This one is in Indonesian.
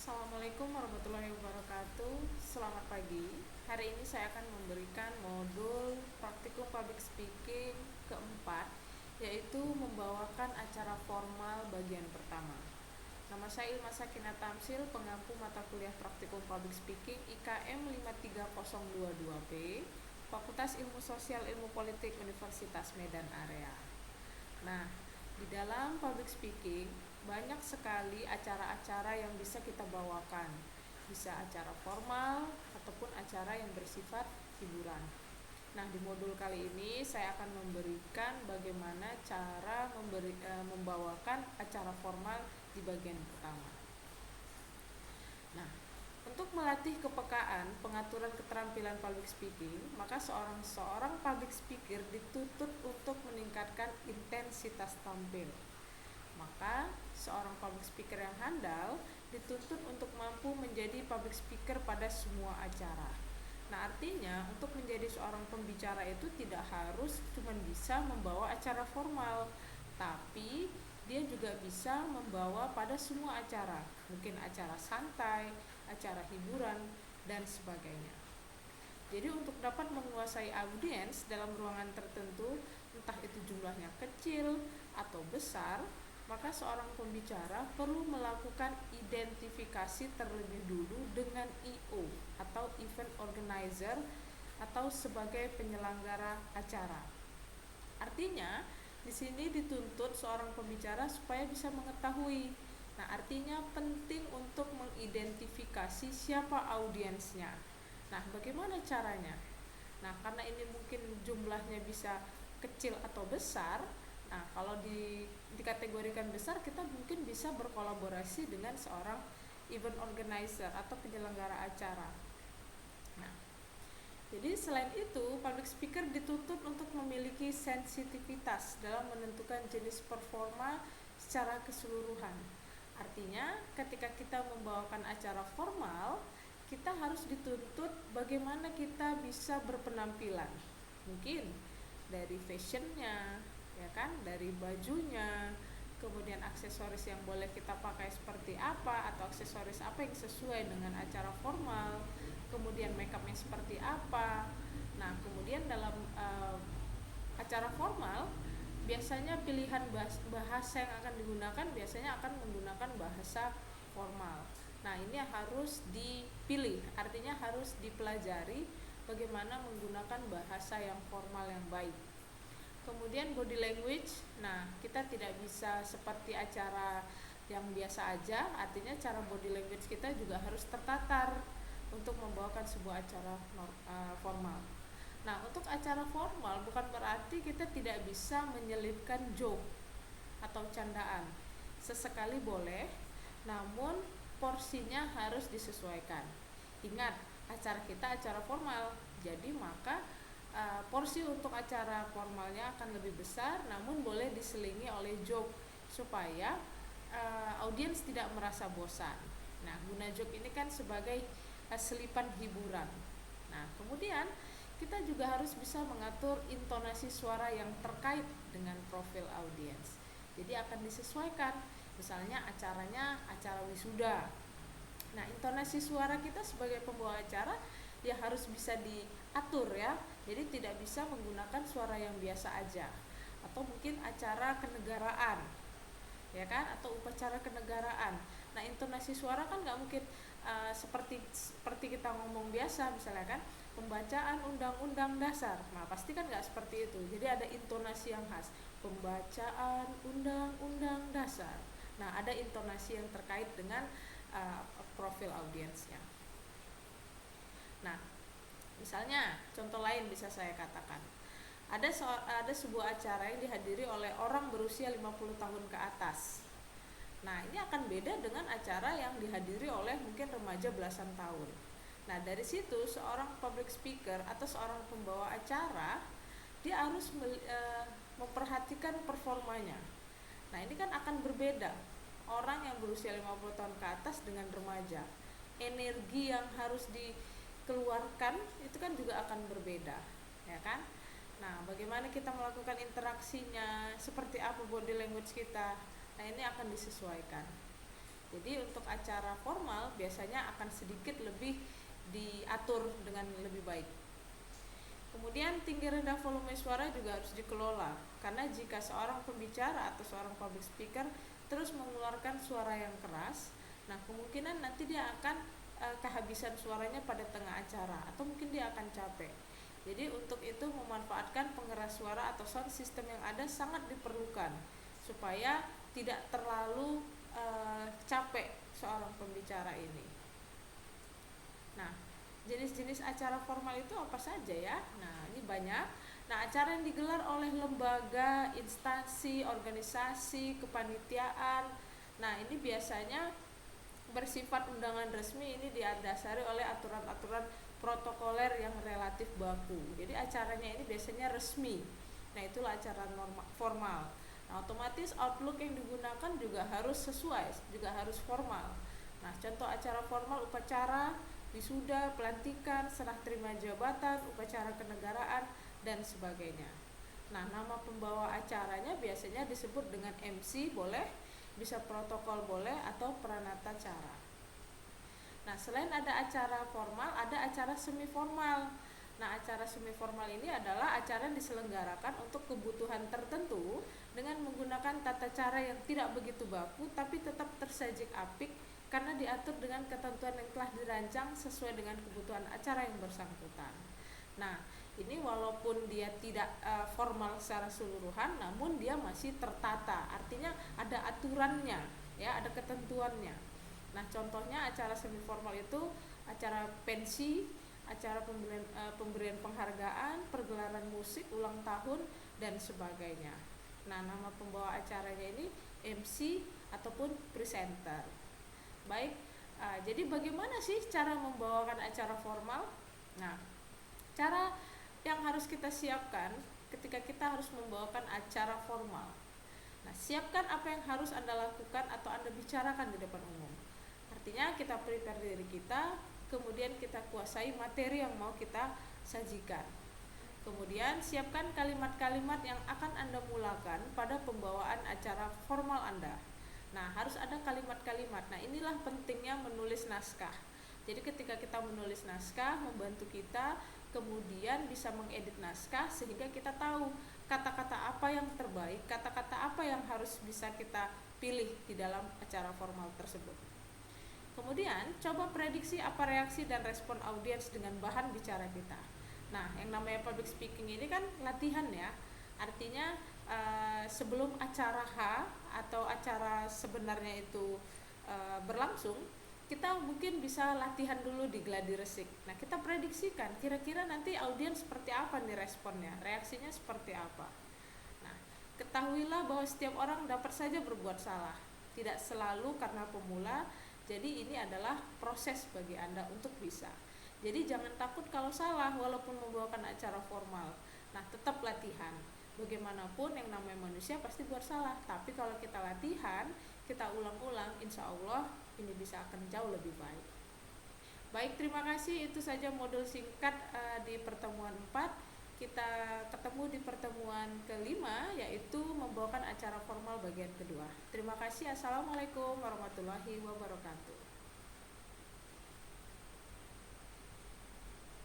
Assalamualaikum warahmatullahi wabarakatuh. Selamat pagi. Hari ini saya akan memberikan modul praktikum public speaking keempat, yaitu membawakan acara formal bagian pertama. Nama saya Ilma Sakinah Tamsil, pengampu mata kuliah praktikum public speaking IKM 53022B, Fakultas Ilmu Sosial Ilmu Politik Universitas Medan Area. Nah, di dalam public speaking banyak sekali acara-acara yang bisa kita bawakan. Bisa acara formal ataupun acara yang bersifat hiburan. Nah, di modul kali ini saya akan memberikan bagaimana cara membawakan acara formal di bagian pertama. Nah, untuk melatih kepekaan pengaturan keterampilan public speaking, maka seorang public speaker dituntut untuk meningkatkan intensitas tampil. Maka seorang public speaker yang handal dituntut untuk mampu menjadi public speaker pada semua acara. Nah, artinya untuk menjadi seorang pembicara itu tidak harus cuma bisa membawa acara formal, tapi dia juga bisa membawa pada semua acara, mungkin acara santai, acara hiburan, dan sebagainya. Jadi untuk dapat menguasai audiens dalam ruangan tertentu, entah itu jumlahnya kecil atau besar, maka seorang pembicara perlu melakukan identifikasi terlebih dulu dengan EO atau event organizer atau sebagai penyelenggara acara. Artinya, di sini dituntut seorang pembicara supaya bisa mengetahui. Nah, artinya penting untuk mengidentifikasi siapa audiensnya. Nah, bagaimana caranya? Nah, karena ini mungkin jumlahnya bisa kecil atau besar. Nah, kalau dikategorikan besar, kita mungkin bisa berkolaborasi dengan seorang event organizer atau penyelenggara acara. Nah, jadi selain itu, public speaker dituntut untuk memiliki sensitivitas dalam menentukan jenis performa secara keseluruhan. Artinya, ketika kita membawakan acara formal, kita harus dituntut bagaimana kita bisa berpenampilan. Mungkin dari fashionnya, ya kan, dari bajunya, kemudian aksesoris yang boleh kita pakai seperti apa, atau aksesoris apa yang sesuai dengan acara formal, kemudian makeupnya seperti apa. Nah, kemudian dalam acara formal biasanya pilihan bahasa yang akan digunakan biasanya akan menggunakan bahasa formal. Nah, ini harus dipilih, artinya harus dipelajari bagaimana menggunakan bahasa yang formal yang baik. Kemudian body language, nah kita tidak bisa seperti acara yang biasa aja, artinya cara body language kita juga harus tertatar untuk membawakan sebuah acara formal. Nah, untuk acara formal bukan berarti kita tidak bisa menyelipkan joke atau candaan. Sesekali boleh, namun porsinya harus disesuaikan. Ingat, acara kita acara formal, jadi maka porsi untuk acara formalnya akan lebih besar, namun boleh diselingi oleh joke supaya audiens tidak merasa bosan. Nah, guna joke ini kan sebagai selipan hiburan. Nah, kemudian kita juga harus bisa mengatur intonasi suara yang terkait dengan profil audiens. Jadi akan disesuaikan. Misalnya acaranya acara wisuda. Nah, intonasi suara kita sebagai pembawa acara dia harus bisa diatur ya. Jadi tidak bisa menggunakan suara yang biasa aja. Atau mungkin acara kenegaraan, ya kan, atau upacara kenegaraan. Nah, intonasi suara kan nggak mungkin seperti kita ngomong biasa, misalnya kan pembacaan undang-undang dasar. Nah, pasti kan nggak seperti itu. Jadi ada intonasi yang khas, pembacaan undang-undang dasar. Nah, ada intonasi yang terkait dengan profil audiensnya. Nah, misalnya contoh lain bisa saya katakan, ada sebuah acara yang dihadiri oleh orang berusia 50 tahun ke atas. Nah, ini akan beda dengan acara yang dihadiri oleh mungkin remaja belasan tahun. Nah, dari situ seorang public speaker atau seorang pembawa acara dia harus memperhatikan performanya. Nah, ini kan akan berbeda orang yang berusia 50 tahun ke atas dengan remaja. Energi yang harus dikeluarkan itu kan juga akan berbeda, ya kan? Nah, bagaimana kita melakukan interaksinya, seperti apa body language kita. Nah, ini akan disesuaikan. Jadi untuk acara formal biasanya akan sedikit lebih diatur dengan lebih baik. Kemudian tinggi rendah volume suara juga harus dikelola, karena jika seorang pembicara atau seorang public speaker terus mengeluarkan suara yang keras, nah kemungkinan nanti dia akan kehabisan suaranya pada tengah acara, atau mungkin dia akan capek. Jadi untuk itu memanfaatkan pengeras suara atau sound system yang ada sangat diperlukan, supaya tidak terlalu capek seorang pembicara ini. Nah, jenis-jenis acara formal itu apa saja ya? Nah, ini banyak. Nah, acara yang digelar oleh lembaga, instansi, organisasi, kepanitiaan. Nah, ini biasanya bersifat undangan resmi, ini didasari oleh aturan-aturan protokoler yang relatif baku. Jadi acaranya ini biasanya resmi. Nah, itulah acara formal. Nah, otomatis outlook yang digunakan juga harus sesuai, juga harus formal. Nah, contoh acara formal: upacara wisuda, pelantikan, serah terima jabatan, upacara kenegaraan, dan sebagainya. Nah, nama pembawa acaranya biasanya disebut dengan MC boleh, bisa protokol boleh, atau peranata cara. Nah, selain ada acara formal, ada acara semi formal. Nah, acara semi formal ini adalah acara yang diselenggarakan untuk kebutuhan tertentu dengan menggunakan tata cara yang tidak begitu baku tapi tetap tersaji apik, karena diatur dengan ketentuan yang telah dirancang sesuai dengan kebutuhan acara yang bersangkutan. Nah, ini walaupun dia tidak formal secara keseluruhan, namun dia masih tertata, artinya ada aturannya, ya, ada ketentuannya. Nah, contohnya acara semi formal itu acara pensi, acara pemberian penghargaan, pergelaran musik, ulang tahun, dan sebagainya. Nah, nama pembawa acaranya ini MC ataupun presenter. Baik, jadi bagaimana sih cara membawakan acara formal? Nah, cara yang harus kita siapkan ketika kita harus membawakan acara formal. Nah, siapkan apa yang harus Anda lakukan atau Anda bicarakan di depan umum. Artinya kita prepare diri kita, kemudian kita kuasai materi yang mau kita sajikan. Kemudian siapkan kalimat-kalimat yang akan Anda mulakan pada pembawaan acara formal Anda. Nah, harus ada kalimat-kalimat. Nah, inilah pentingnya menulis naskah. Jadi ketika kita menulis naskah, membantu kita kemudian bisa mengedit naskah sehingga kita tahu kata-kata apa yang terbaik, kata-kata apa yang harus bisa kita pilih di dalam acara formal tersebut. Kemudian, coba prediksi apa reaksi dan respon audiens dengan bahan bicara kita. Nah, yang namanya public speaking ini kan latihan ya. Artinya sebelum acara H atau acara sebenarnya itu berlangsung, kita mungkin bisa latihan dulu di gladi resik. Nah, kita prediksikan kira-kira nanti audiens seperti apa nih responnya, reaksinya seperti apa. Nah, ketahuilah bahwa setiap orang dapat saja berbuat salah, tidak selalu karena pemula. Jadi ini adalah proses bagi Anda untuk bisa. Jadi jangan takut kalau salah walaupun membawakan acara formal. Nah, tetap latihan. Bagaimanapun yang namanya manusia pasti buat salah, tapi kalau kita latihan, kita ulang-ulang, insya Allah ini bisa akan jauh lebih baik. Baik, terima kasih. Itu saja modul singkat di pertemuan 4. Kita ketemu di pertemuan kelima, yaitu membawakan acara formal bagian kedua. Terima kasih. Assalamualaikum warahmatullahi wabarakatuh.